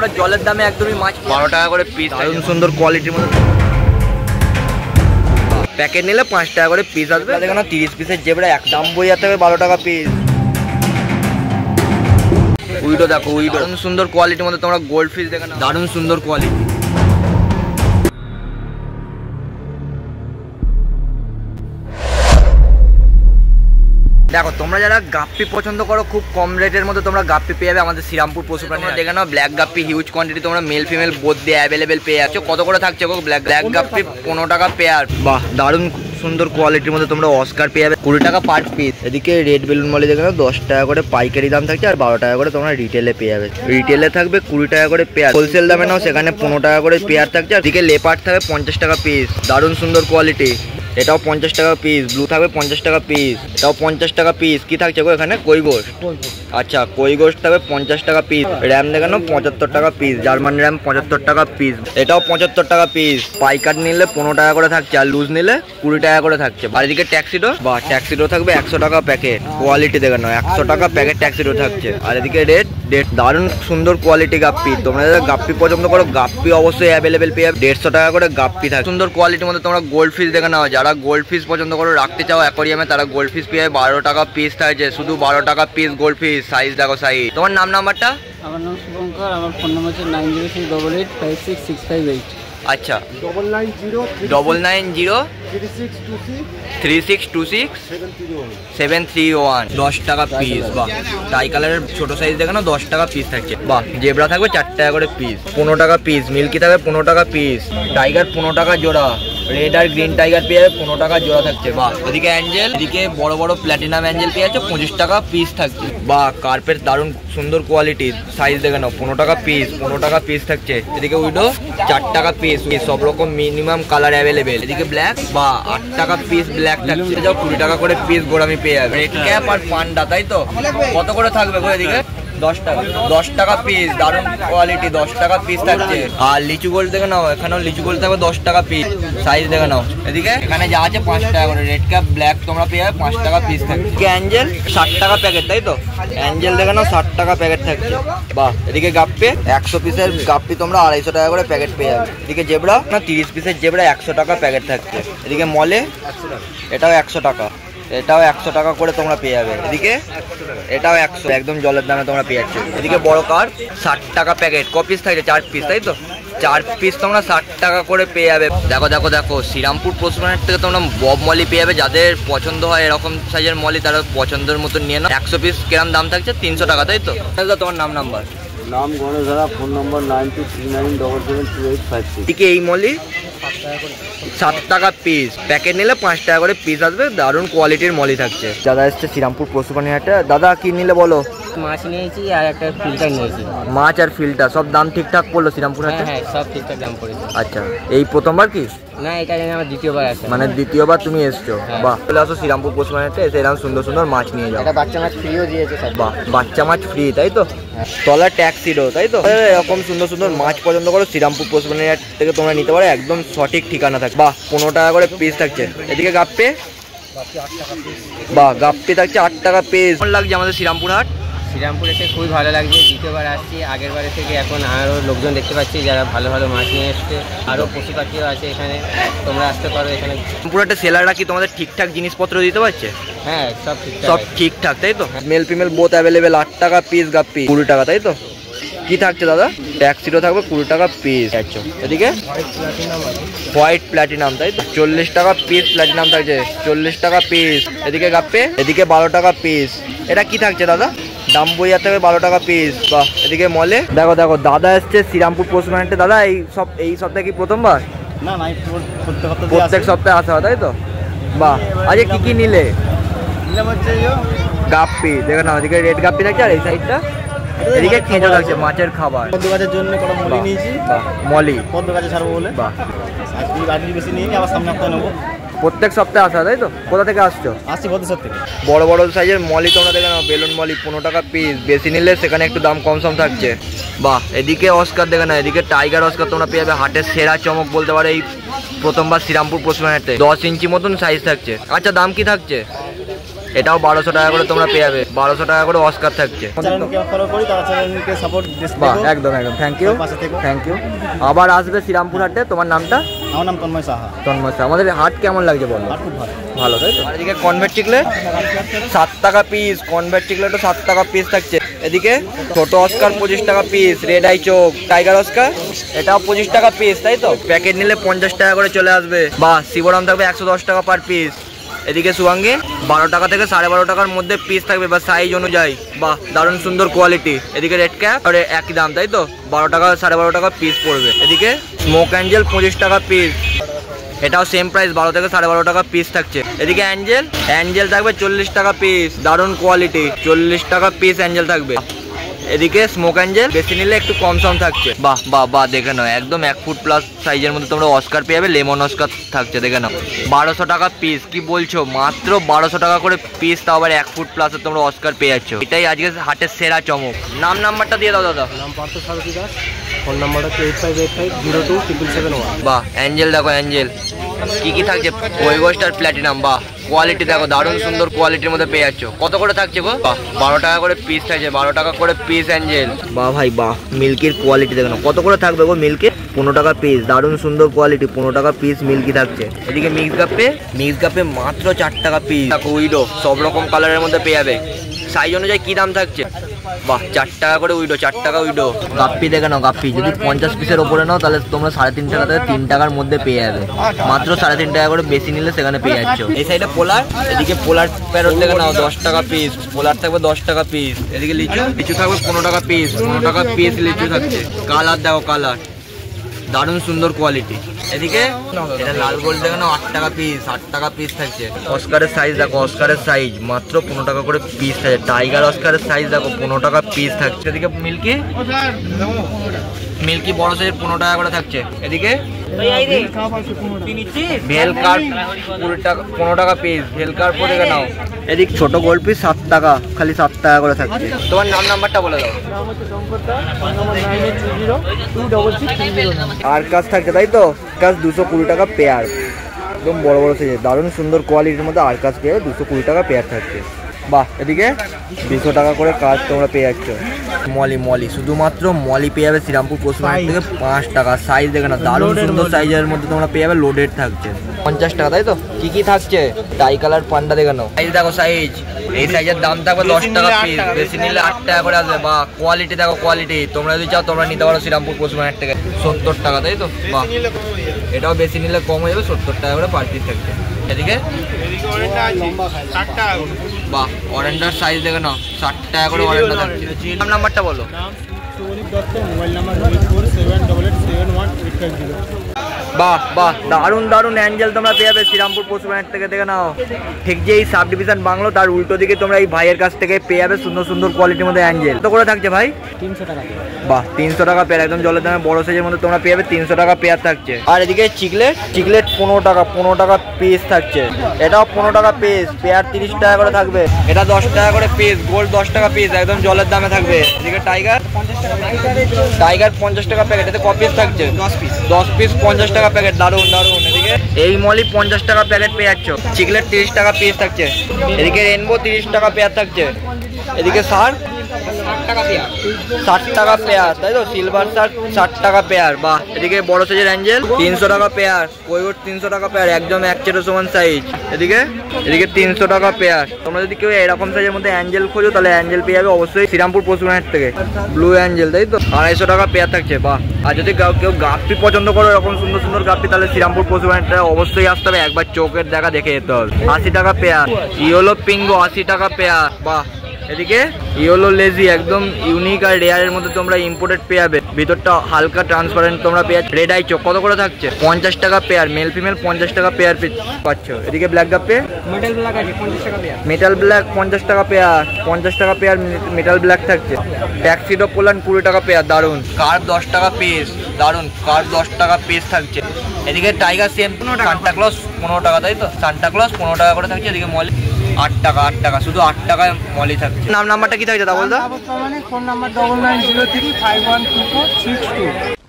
আমরা জলের দামে একদমই মাছ 12 টাকা করে পিস। দারুণ সুন্দর কোয়ালিটির মধ্যে প্যাকেট নিলে 5 টাকা করে পিস আসবে। দেখো না 30 পিসের জেবরা এক দাম বই যেতে হবে 12 টাকা পিস। উইডো দেখো, উইডো দারুণ সুন্দর কোয়ালিটির মধ্যে তোমরা গোল্ড ফিশ দেখো না, দারুণ সুন্দর কোয়ালিটি। দেখো তোমরা যারা গাপ্পি পছন্দ করো খুব কম রেটের মধ্যে তোমরা গাপ্পি পেয়ে যাবে আমাদের শ্রীরামপুর পশু প্রাণী। দেখে নাও ব্ল্যাক গাপ্পি হিউজ কোয়ান্টিটি তোমরা মেল ফিমেল বোথ দিয়ে অ্যাভেলেবেল পেয়ে যাচ্ছ। কত করে থাকছে গো ব্ল্যাক গাপ্পি? 15 টাকা পেয়ার। বাহ, দারুণ সুন্দর কোয়ালিটির মধ্যে তোমরা অস্কার পেয়ে যাবে 20 টাকা পার পিস। এদিকে রেড বেলুন মলে দেখে নাও 10 টাকা করে পাইকারি দাম থাকছে আর 12 টাকা করে তোমরা রিটেলে পেয়ে যাবে। রিটেলে থাকবে 20 টাকা করে পেয়ার, হোলসেল দামে নাও সেখানে 15 টাকা করে পেয়ার থাকছে। আর এদিকে লেপার্ড থাকবে 50 টাকা পিস, দারুণ সুন্দর কোয়ালিটি। এটাও 50 টাকা পিস। ব্লু থাকবে 50 টাকা পিস, এটাও 50 টাকা পিস। কি থাকছে গো এখানে? কই গোস্ট। আচ্ছা, কই গোস্ট থাকবে 50 টাকা পিস। র্যাম দেখানো 75 টাকা পিস, জার্মান র্যাম 75 টাকা পিস, এটাও 75 টাকা পিস। পাইকার নিলে 15 টাকা করে থাকছে আর লুজ নিলে 20 টাকা করে থাকছে। আর এদিকে ট্যাক্সিডো, বা ট্যাক্সিডো থাকবে 100 টাকা প্যাকেট। কোয়ালিটি দেখানো 100 টাকা প্যাকেট ট্যাক্সিডো থাকছে। আর এদিকে রেড দারুণ সুন্দর কোয়ালিটি গাপ্পি। তোমরা যারা গাপ্পি পছন্দ করো গাপ্পি অবশ্যই অ্যাভেলেবেল পেয়ে যাবে। 150 টাকা করে গাপ্পি থাকে। সুন্দর কোয়ালিটির মধ্যে তোমরা গোল্ড ফিশ দেখে নাও। যারা গোল্ড ফিশ পছন্দ করো রাখতে চাও অ্যাকোরিয়ামে তারা গোল্ড ফিশ পেয়ে 12 টাকা পিস থাকছে, শুধু 12 টাকা পিস গোল্ড ফিশ। সাইজ দেখো সাইজ। তোমার নাম্বারটা? আমার নাম শুভঙ্কর, আমার ফোন নাম্বার হচ্ছে 9068856658। আচ্ছা, 993626 10 টাকা পিস। বাহ, টাই কালারের ছোট সাইজ দেখে না 10 টাকা পিস থাকছে। বাহ, জেব্রা থাকবে 4 টাকা করে পিস, 15 টাকা পিস। মিল্কি থাকবে 15 টাকা পিস। টাইগার 15 টাকা জোড়া। রেড আর গ্রিন টাইগার পেয়ে যাবে 15 টাকা জোড়া থাকছে। বাহ, ওদিকে অ্যাঞ্জেল, এদিকে বড় বড় প্ল্যাটিনাম অ্যাঞ্জেল পেয়ে যাচ্ছে 25 টাকা পিস থাকছে। বাহ, কার্পের দারুণ সুন্দর কোয়ালিটি। সাইজ দেখে নাও 15 টাকা পিস, 15 টাকা পিস থাকছে। এদিকে উইডো 4 টাকা পিস, সব রকম মিনিমাম কালার অ্যাভেলেবেল। এদিকে ব্ল্যাক বা 8 টাকা পিস ব্ল্যাক থাকছে, যাও 20 টাকা করে পিস গোড়ামি পেয়ে যাবে। রেড ক্যাপ আর পান্ডা, তাই তো? কত করে থাকবে গো এদিকে? 10 টাকা, 10 টাকা পিস। দারুণ কোয়ালিটি, 10 টাকা পিস থাকছে। আর লিচু গোল্ড দেখে নাও, এখানেও লিচু গোল্ড থাকবে 10 টাকা পিস। সাইজ দেখে নাও। এদিকে এখানে যা আছে 5 টাকা করে। রেড ক্যাপ ব্ল্যাক তোমরা পেয়ে যাবে 5 টাকা পিস থাকছে। অ্যাঞ্জেল 60 টাকা প্যাকেট, তাই তো? অ্যাঞ্জেল দেখে নাও 60 টাকা প্যাকেট থাকছে। বাহ, এদিকে গাপ্পি 100 পিসের গাপ্পি তোমরা 250 টাকা করে প্যাকেট পেয়ে যাবে। এদিকে জেব্রা না 30 পিসের জেব্রা 100 টাকা প্যাকেট থাকছে। এদিকে মলে এটাও 100 টাকা, এটাও 100 টাকা করে তোমরা পেয়ে যাবে। এদিকে এটাও 100, একদম জলের দামে তোমরা পেয়ে যাচ্ছ। এদিকে বড় কার 60 টাকা প্যাকেট। ক পিস থাকছে? 4 পিস, তাই তো? 4 পিস তোমরা 60 টাকা করে পেয়ে যাবে। দেখো দেখো দেখো, শ্রীরামপুর পশু প্রাণীর থেকে তোমরা বব মলি পেয়ে যাবে। যাদের পছন্দ হয় এরকম সাইজের মলি তারা পছন্দের মতো নিয়ে নাও। 100 পিস কিরম দাম থাকছে? 300 টাকা, তাই তো? তোমার নাম্বার? নাম গণেশ ধারা, ফোন নম্বর 9239772856। এদিকে এই মলি 7 টাকা পিস। প্যাকেট নিলে 5 টাকা করে পিস আসবে। দারুণ কোয়ালিটির মলি থাকছে। দাদা এসছে শ্রীরামপুর পশু প্রাণী হাটে। দাদা কি নিলে বলো? মাছ নিয়েছি আর একটা ফিল্টার নিয়েছি। মাছ আর ফিল্টার সব দাম ঠিকঠাক পড়লো শ্রীরামপুর হাটে? হ্যাঁ, সব ঠিকঠাক দাম পড়েছে। আচ্ছা, এই প্রথমবার কি? না, এটা আমার দ্বিতীয়বার আছে। মানে দ্বিতীয়বার তুমি এসছো? বাহ, চলে আসো শ্রীরামপুর পশু প্রাণী হাটে, এসে এরকম সুন্দর সুন্দর মাছ নিয়ে যাও। এটা বাচ্চা মাছ ফ্রিও দিয়েছে স্যার। বাহ, বাচ্চা মাছ ফ্রি, তাই তো? তলা ট্যাক্সিডো, তাই তো? এরকম সুন্দর সুন্দর মাছ পছন্দ করো শ্রীরামপুর পশু প্রাণী হাট থেকে তোমরা নিতে পারো, একদম সঠিক ঠিকানা থাকে। বাহ, 15 টাকা করে পিস থাকছে। এদিকে গাপ্পি, বাহ, গাপ্পি থাকছে 8 টাকা পিস। কেমন লাগছে আমাদের শ্রীরামপুর হাট? শ্রীরামপুর এসে খুবই ভালো লাগছে। দ্বিতীয়বার আসছি। আগের বারে থেকে এখন আরও লোকজন দেখতে পাচ্ছি যারা ভালো ভালো মাছ নিয়ে এসছে। আরও পশু পাখিও আছে এখানে, তোমরা আসতে পারো এখানে। শ্রীরামপুর হাটে সেলাররা কি তোমাদের ঠিকঠাক জিনিসপত্র দিতে পারছে? হ্যাঁ, সব ঠিকঠাক, সব ঠিকঠাক, তাই তো? Male female both available. 8 টাকা পিস গাপ্পি, 20 টাকা, তাই তো? কি থাকছে দাদা? ট্যাক্সিডো থাকবে 20 টাকা পিস। আচ্ছা, এদিকে হোয়াইট প্ল্যাটিনাম, তাই তো? 40 টাকা পিস প্ল্যাটিনাম থাকছে, 40 টাকা পিস। এদিকে গাপ্পি, এদিকে 12 টাকা পিস। এটা কি থাকছে দাদা? দাম বই যাতে হবে 12 টাকা পিস। বাহ, এদিকে মলে দেখো দেখো, দাদা এসছে শ্রীরামপুর পশু প্রাণী হাটে। দাদা এই সপ্তাহে কি প্রথমবার? না না, প্রত্যেক সপ্তাহে আসা হয়, তাই তো? বাহ, আজকে কি কি নিলে? গাপ্পি দেখো না, ওদিকে রেড গাপ্পি থাকছে আর এই সাইডটা এদিকে কেঁচো থাকছে মাছের খাবার। পদ্ম গাছের জন্য কোনো মলি নিয়েছি। মলি পদ্ম গাছে ছাড়বো বলে। বাহ, আজকে বেশি নিয়ে আবার সামনে সপ্তাহে নেবো। প্রত্যেক সপ্তাহে আসা, তাই তো? কোথা থেকে আসছো? আসছি বদ্রেশ্বর থেকে। বড় বড় সাইজের মলি তোমরা দেখে নাও, বেলুন মলি 15 টাকা পিস। বেশি নিলে সেখানে একটু দাম কম সম থাকছে। বাহ, এদিকে অস্কার দেখে না, এদিকে টাইগার অস্কার তোমরা পেয়ে যাবে। হাটের সেরা চমক বলতে পারো এই প্রথমবার শ্রীরামপুর পশু প্রাণী হাটে। 10 ইঞ্চি মতন সাইজ থাকছে। আচ্ছা, দাম কি থাকছে? এটাও 1200 টাকা করে তোমরা পেয়ে যাবে। 1200 টাকা করে অস্কার থাকছে। একদম একদম, থ্যাংক ইউ থ্যাংক ইউ। আবার আসবে শ্রীরামপুর হাটে। তোমার নামটা? আমার নাম তন্ময় সাহা। তন্ময় সাহা। আমাদের হাট কেমন লাগছে বলো? খুব ভালো। ভালো তাই তো। আর এদিকে কনভার্ট চিকলেট 7 টাকা পিস, কনভার্ট চিকলেটও 7 টাকা পিস থাকছে। এদিকে ছোট অস্কার 25 টাকা পিস, রেড আই চোখ, টাইগার অস্কার এটাও 25 টাকা পিস তাই তো। প্যাকেট নিলে 50 টাকা করে চলে আসবে। বাহ, শিবরাম থাকবে 110 টাকা পার পিস। এদিকে সুয়াঙ্গি 12 টাকা থেকে 12.5 টাকার মধ্যে পিস থাকবে বা সাইজ অনুযায়ী। বাহ, দারুণ সুন্দর কোয়ালিটি। এদিকে রেড ক্যাপ আর একই দাম তাই তো, 12 টাকা 12.5 টাকা পিস পড়বে। এদিকে স্মোক অ্যাঞ্জেল 25 টাকা পিস, এটাও সেম প্রাইস 12 থেকে 12.5 টাকা পিস থাকছে। এদিকে অ্যাঞ্জেল থাকবে 40 টাকা পিস, দারুণ কোয়ালিটি, 40 টাকা পিস অ্যাঞ্জেল থাকবে। এদিকে স্মোক অ্যাঞ্জেল বেশি নিলে একটু কম সম থাকছে। বাহ বাহ বাহ, দেখে নাও একদম 1 ফুট প্লাস সাইজের মধ্যে তোমরা অস্কার পেয়ে যাবে। লেমন অস্কার থাকছে, দেখে নাও 1200 টাকা পিস। কি বলছো, মাত্র 1200 টাকা করে পিস, তাও আবার 1 ফুট প্লাসের তোমরা অস্কার পেয়ে যাচ্ছ। এটাই আজকে হাটের সেরা চমক। নাম্বারটা দিয়ে দাও দাদা। নাম পার্থ সারথী দাস, ফোন নাম্বারটা 8585027771। বাহ, অ্যাঞ্জেল দেখো অ্যাঞ্জেল কি থাকছে, ওয়েগোস্ট আর প্ল্যাটিনাম। বাহ, কোয়ালিটি দেখো দারুণ সুন্দর কোয়ালিটির মধ্যে পেয়ে যাচ্ছ। কত করে থাকছে গো? বাহ, 12 টাকা করে পিস থাকছে, 12 টাকা করে পিস অ্যাঞ্জেল। বাহ ভাই বাহ, মিল্কির কোয়ালিটি দেখো কত করে থাকবে গো। মিল্কি 15 টাকা পিস, দারুণ সুন্দর কোয়ালিটি, 15 টাকা পিস মিল্কি থাকছে। এদিকে মিক্স কাপে মাত্র 4 টাকা পিস। দেখো উইডো সব রকম কালারের মধ্যে পেয়ে যাবে। সাইজ অনুযায়ী কি দাম থাকছে? বাহ, 4 টাকা করে উইডো, 4 টাকা উইডো। গাপ্পি দেখে নাও, গাপ্পি যদি 50 পিসের ওপরে নাও তাহলে তোমরা 3.5 টাকা থেকে 3 টাকার মধ্যে পেয়ে যাবে। মাত্র 3.5 টাকা করে, বেশি নিলে সেখানে পেয়ে যাচ্ছ। এই সাইডে পোলার, এদিকে পোলার প্যারট দেখে নাও 10 টাকা পিস, পোলার থাকবে 10 টাকা পিস। এদিকে লিচু থাকবে 15 টাকা পিস, 15 টাকা পিস লিচু থাকছে। কালার দেখো কালার, দারুণ সুন্দর কোয়ালিটি। এদিকে এটা লাল গোল্ড দেখো না 8 টাকা পিস, 8 টাকা পিস থাকছে। অস্কারের সাইজ দেখো, অস্কারের সাইজ মাত্র 15 টাকা করে পিস থাকছে। টাইগার অস্কারের সাইজ দেখো 15 টাকা পিস থাকছে। এদিকে মিল্কি বড় সাইজ 15 টাকা করে থাকছে। এদিকে ভেল কার্প 15 টাকা পিস, ভেল কার্প দেখে নাও। এদিক ছোট গোল্ড পিস 7 টাকা, খালি 7 টাকা করে থাকছে। তোমার নাম্বারটা বলে দাও। আর কাজ থাকছে তাই তো, কাজ 220 টাকা পেয়ার, একদম বড় বড় সাইজের দারুণ সুন্দর কোয়ালিটির মধ্যে আর কাজ পেয়ে 220 টাকা পেয়ার থাকছে। বাহ, এদিকে 200 টাকা করে কাজ তোমরা পেয়ে যাচ্ছ। মলি শুধুমাত্র মলি পেয়ে যাবে শ্রীরামপুর পশুমার্কেট থেকে 5 টাকা। সাইজ দেখে না দারুণ সুন্দর সাইজের মধ্যে তোমরা পেয়ে যাবে, লোডেড থাকছে। 50 টাকা তাই তো। কি থাকছে? টাই কালার পান্ডা দেখে নাও, সাইজ দেখো সাইজ। এই সাইজের দাম থাকবে 10 টাকা পিস, বেশি নিলে 8 টাকা করে আসবে। বাহ, কোয়ালিটি দেখো কোয়ালিটি। তোমরা যদি চাও তোমরা নিতে পারো শ্রীরামপুর পশুমার্কেট থেকে। 70 টাকা তাই তো। বাহ, এটাও বেশি নিলে কম হয়ে যাবে, 70 টাকা করে পার পিস থাকছে। এদিকে বাহ, অরেঞ্জার সাইজ দেখে নাও 60 টাকা করে অরেঞ্জটা থাকছে। নাম্বারটা বলো। বাহ বাহ, দারুণ দারুণ অ্যাঞ্জেল তোমরা পেয়ে যাবে শ্রীরামপুর পশুমার্কেট থেকে। দেখে নাও, ঠিক যে এই সাব ডিভিশন বাংলো তার উল্টো দিকে তোমরা এই ভাইয়ের কাছ থেকে পেয়ে যাবে সুন্দর সুন্দর কোয়ালিটির মধ্যে অ্যাঞ্জেল। কত করে থাকছে ভাই? 300 টাকা। বাহ, 300 টাকা পেয়ার, একদম জলের দামে বড় সাইজের মধ্যে তোমরা পেয়ে যাবে 300 টাকা পেয়ার থাকছে। আর এদিকে চিকলেট 15 টাকা পিস থাকছে। এটাও 15 টাকা পিস, পেয়ার 30 টাকা করে থাকবে। এটা 10 টাকা করে পিস, গোল্ড 10 টাকা পিস, একদম জলের দামে থাকবে। এদিকে টাইগার 50 টাকা প্যাকেট, এতে ক পিস থাকছে? 10 পিস 50 টাকা প্যাকেট, দারুন দারুন। এদিকে এই মলি 50 টাকা প্যাকেট পেয়ে যাচ্ছ। চিকলেট 30 টাকা পিস থাকছে। এদিকে রেনবো 30 টাকা পেয়ার থাকছে। এদিকে শার্ক 60 টাকা পেয়ার তাই তো। সিলভার শার্ক 60 টাকা পেয়ার। বাহ, এদিকে বড় সাইজের অ্যাঞ্জেল 300 টাকা পেয়ার, কৈবট 300 টাকা পেয়ার, একদম 1 চেটো সমান সাইজ। এদিকে 300 টাকা পেয়ার। তোমরা যদি কেউ এরকম সাইজের মধ্যে অ্যাঞ্জেল খোঁজো তাহলে অ্যাঞ্জেল পেয়ে যাবে অবশ্যই শ্রীরামপুর পশুমার্কেট থেকে। ব্লু অ্যাঞ্জেল তাই তো, 250 টাকা পেয়ার থাকছে। বাহ, আর যদি কেউ গাপ্পি পছন্দ করো এরকম সুন্দর সুন্দর গাপ্পি, তাহলে শ্রীরামপুর পশুমার্কেটে অবশ্যই আসতে হবে, একবার চোখের দেখা দেখে যেতে হবে। 80 টাকা পেয়ার। ইয়েলো পিঙ্গো 80 টাকা পেয়ার। বাহ, এদিকে ইয়েলো লেজি একদম ইউনিক আর রেয়ারের মধ্যে তোমরা ইম্পোর্টেড পেয়ে যাবে, ভিতরটা হালকা ট্রান্সপারেন্ট তোমরা পেয়ে যাবে। রেড আই চোখ কত করে থাকছে? 50 টাকা পেয়ার, মেল ফিমেল 50 টাকা পেয়ার পাচ্ছ। এদিকে ব্ল্যাক গাপ্পি মেটাল ব্ল্যাক আছে 50 টাকা পেয়ার, মেটাল ব্ল্যাক 50 টাকা পেয়ার, 50 টাকা পেয়ার মেটাল ব্ল্যাক থাকছে। ট্যাক্সিডো পোলান 20 টাকা পেয়ার, দারুন। কার্ভ 10 টাকা পিস, দারুন। কার্ভ 10 টাকা পিস থাকছে। এদিকে টাইগার সেম সান্টা ক্লজ 15 টাকা তাই তো, সান্টা ক্লজ 15 টাকা করে থাকছে। এদিকে মলি 8 টাকা, শুধু 8 টাকায় মলি থাকছে। নাম্বারটা কি থাকছে তা বলতো? Phone number 9903512462।